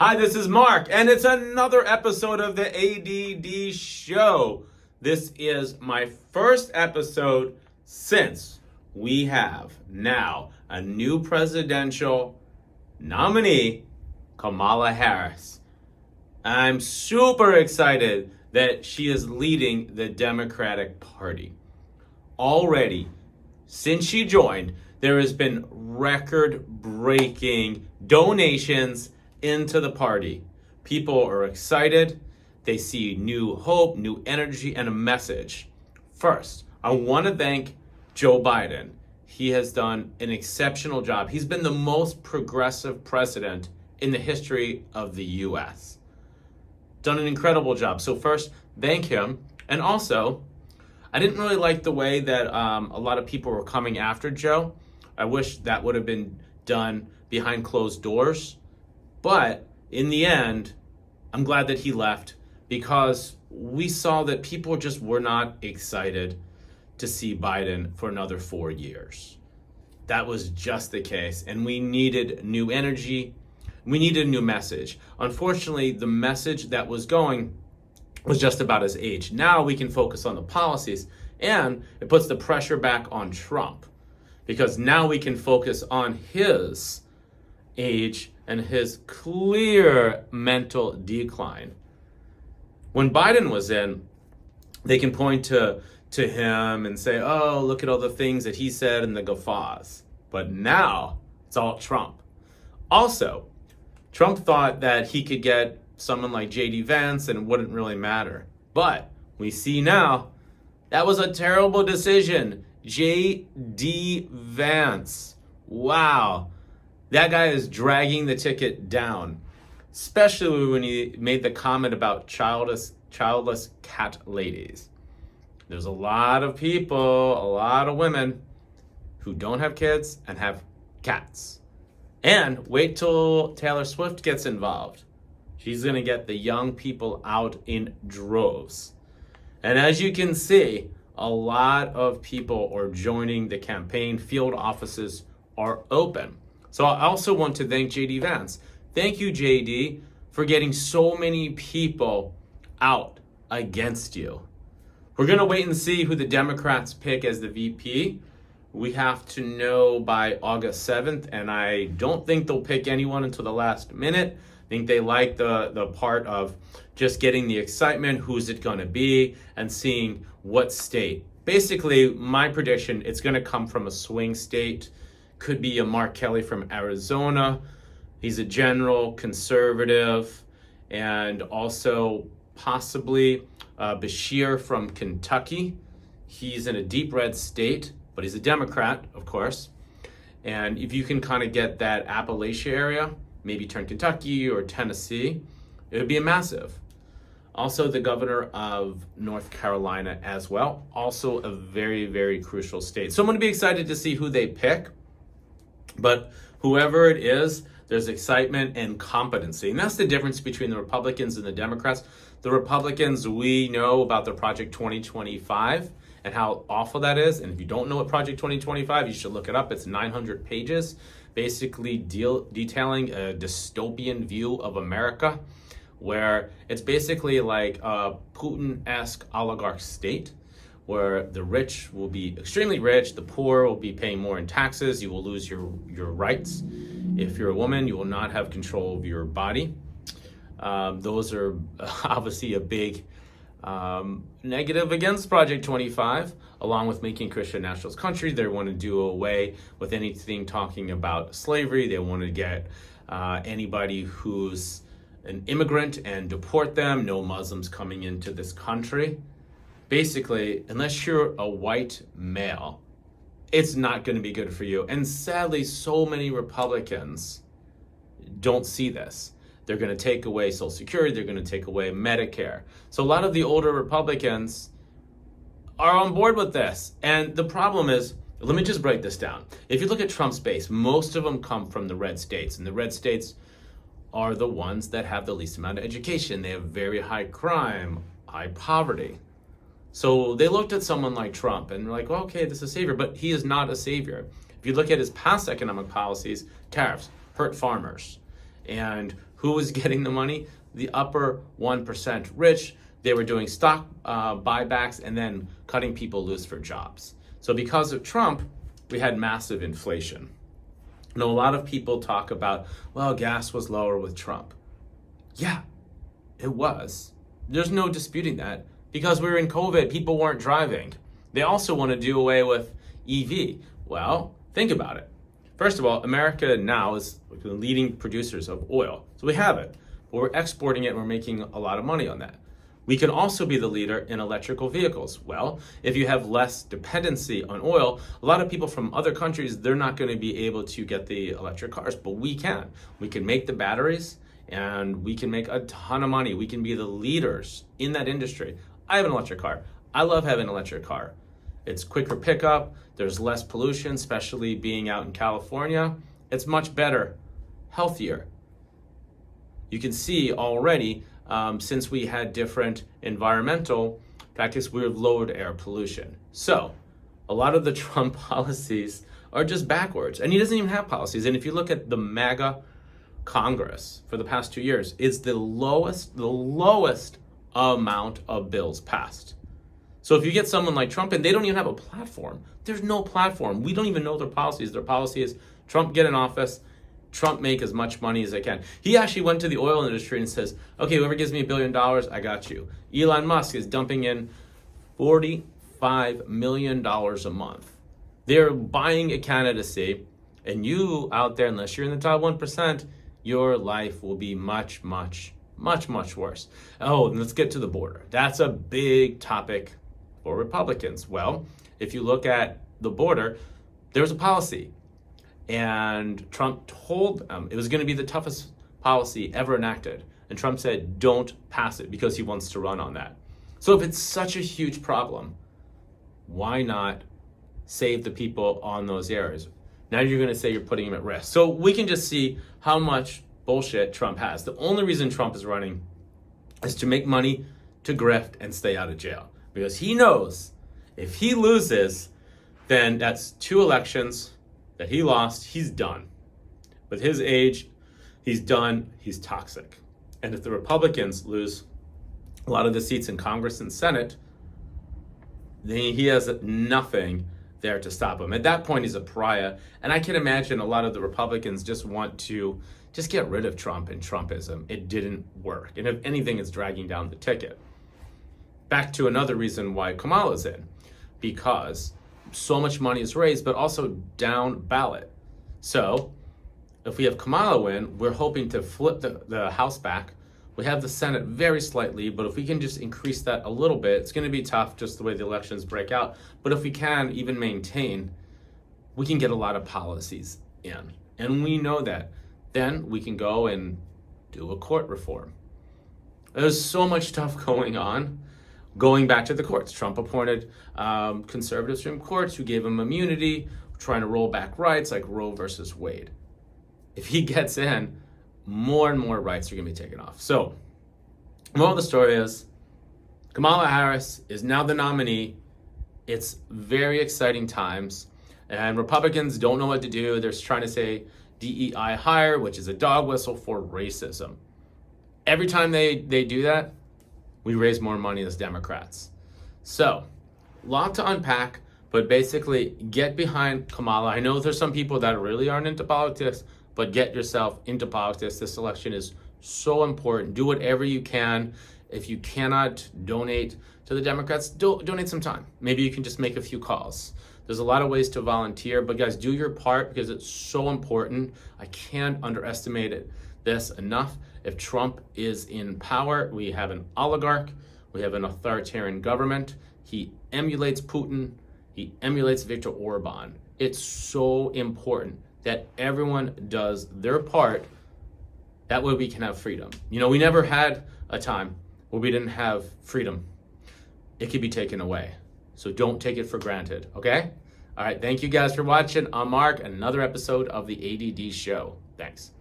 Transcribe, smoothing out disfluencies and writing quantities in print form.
Hi, this is Mark, and it's another episode of the ADD Show. This is my first episode since we have now a new presidential nominee, Kamala Harris. I'm super excited that she is leading the Democratic Party. Already, since she joined, there has been record-breaking donations into the party. People are excited. They see new hope, new energy, and a message. First, I want to thank Joe Biden. He has done an exceptional job. He's been the most progressive president in the history of the U.S. Done an incredible job. So first, thank him. And also, I didn't really like the way that a lot of people were coming after Joe. I wish that would have been done behind closed doors. But in the end, I'm glad that he left because we saw that people just were not excited to see Biden for another 4 years. That was just the case. And we needed new energy. We needed a new message. Unfortunately, the message that was going was just about his age. Now we can focus on the policies, and it puts the pressure back on Trump because now we can focus on his age and his clear mental decline. When Biden was in, they can point to him and say, oh, look at all the things that he said and the guffaws. But now it's all Trump. Also, Trump thought that he could get someone like J.D. Vance and it wouldn't really matter. But we see now that was a terrible decision. J.D. Vance. Wow. That guy is dragging the ticket down, especially when he made the comment about childless cat ladies. There's a lot of people, a lot of women who don't have kids and have cats. And wait till Taylor Swift gets involved. She's going to get the young people out in droves. And as you can see, a lot of people are joining the campaign. Field offices are open. So I also want to thank J.D. Vance. Thank you, J.D., for getting so many people out against you. We're going to wait and see who the Democrats pick as the VP. We have to know by August 7th, and I don't think they'll pick anyone until the last minute. I think they like the part of just getting the excitement, who's it going to be, and seeing what state. Basically, my prediction, it's going to come from a swing state. Could be a Mark Kelly from Arizona. He's a general conservative. And also possibly Beshear from Kentucky. He's in a deep red state, but he's a Democrat, of course. And if you can kind of get that Appalachia area, maybe turn Kentucky or Tennessee, it would be a massive. Also, the governor of North Carolina as well. Also a very, very crucial state. So I'm going to be excited to see who they pick. But whoever it is, there's excitement and competency. And that's the difference between the Republicans and the Democrats. The Republicans, we know about their Project 2025 and how awful that is. And if you don't know what Project 2025, you should look it up. It's 900 pages, basically detailing a dystopian view of America, where it's basically like a Putin-esque oligarch state, where the rich will be extremely rich, the poor will be paying more in taxes, you will lose your rights. If you're a woman, you will not have control of your body. Those are obviously a big negative against Project 25, along with making Christian nationalist country. They want to do away with anything talking about slavery. They want to get anybody who's an immigrant and deport them, no Muslims coming into this country. Basically, unless you're a white male, it's not going to be good for you. And sadly, so many Republicans don't see this. They're going to take away Social Security. They're going to take away Medicare. So a lot of the older Republicans are on board with this. And the problem is, let me just break this down. If you look at Trump's base, most of them come from the red states. And the red states are the ones that have the least amount of education. They have very high crime, high poverty. So they looked at someone like Trump and were like, well, okay, this is a savior, but he is not a savior. If you look at his past economic policies, tariffs hurt farmers. And Who was getting the money? The upper 1% rich. They were doing stock buybacks and then cutting people loose for jobs. So because of Trump, we had massive inflation. Now, a lot of people talk about, well, gas was lower with Trump. Yeah, it was. There's no disputing that. Because we were in COVID, people weren't driving. They also want to do away with EV. Well, think about it. First of all, America now is the leading producers of oil. So we have it. But we're exporting it and we're making a lot of money on that. We can also be the leader in electrical vehicles. Well, if you have less dependency on oil, a lot of people from other countries, they're not going to be able to get the electric cars, but we can. We can make the batteries and we can make a ton of money. We can be the leaders in that industry. I have an electric car. I love having an electric car. It's quicker pickup. There's less pollution, especially being out in California. It's much better, healthier. You can see already, since we had different environmental practices, we've lowered air pollution. So a lot of the Trump policies are just backwards. And he doesn't even have policies. And if you look at the MAGA Congress for the past 2 years, it's the lowest amount of bills passed. So if you get someone like Trump and they don't even have a platform, there's no platform. We don't even know their policies. Their policy is Trump get in office, Trump make as much money as they can. He actually went to the oil industry and says, okay, whoever gives me $1 billion, I got you. Elon Musk is dumping in $45 million a month. They're buying a candidacy, and you out there, unless you're in the top 1%, your life will be much, much worse. Oh, and let's get to the border. That's a big topic for Republicans. Well, if you look at the border, there was a policy. And Trump told them it was going to be the toughest policy ever enacted. And Trump said, don't pass it, because he wants to run on that. So if it's such a huge problem, why not save the people on those areas? Now you're going to say you're putting them at risk. So we can just see how much bullshit Trump has. The only reason Trump is running is to make money, to grift, and stay out of jail. Because he knows if he loses, then that's 2 elections that he lost. He's done. With his age, he's done. He's toxic. And if the Republicans lose a lot of the seats in Congress and Senate, then he has nothing there to stop him. At that point, he's a pariah. And I can imagine a lot of the Republicans just want to just get rid of Trump and Trumpism. It didn't work. And if anything, it's dragging down the ticket. Back to another reason why Kamala's in. Because so much money is raised, but also down ballot. So if we have Kamala win, we're hoping to flip the House back. We have the Senate very slightly, but if we can just increase that a little bit, it's going to be tough just the way the elections break out. But if we can even maintain, we can get a lot of policies in. And we know that. Then we can go and do a court reform. There's so much stuff going on. Going back to the courts, Trump appointed conservative Supreme Courts who gave him immunity, trying to roll back rights like Roe versus Wade. If he gets in, more and more rights are going to be taken off. So, moral of the story is, Kamala Harris is now the nominee. It's very exciting times, and Republicans don't know what to do. They're trying to say DEI hire, which is a dog whistle for racism. Every time they do that, we raise more money as Democrats. So, a lot to unpack, but basically get behind Kamala. I know there's some people that really aren't into politics, but get yourself into politics. This election is so important. Do whatever you can. If you cannot donate to the Democrats, donate some time. Maybe you can just make a few calls. There's a lot of ways to volunteer, but guys, do your part because it's so important. I can't underestimate this enough. If Trump is in power, we have an oligarch, we have an authoritarian government. He emulates Putin, he emulates Viktor Orban. It's so important that everyone does their part. That way we can have freedom. You know, we never had a time where we didn't have freedom. It could be taken away. So don't take it for granted, okay? All right, thank you guys for watching. I'm Mark, another episode of the ADD Show. Thanks.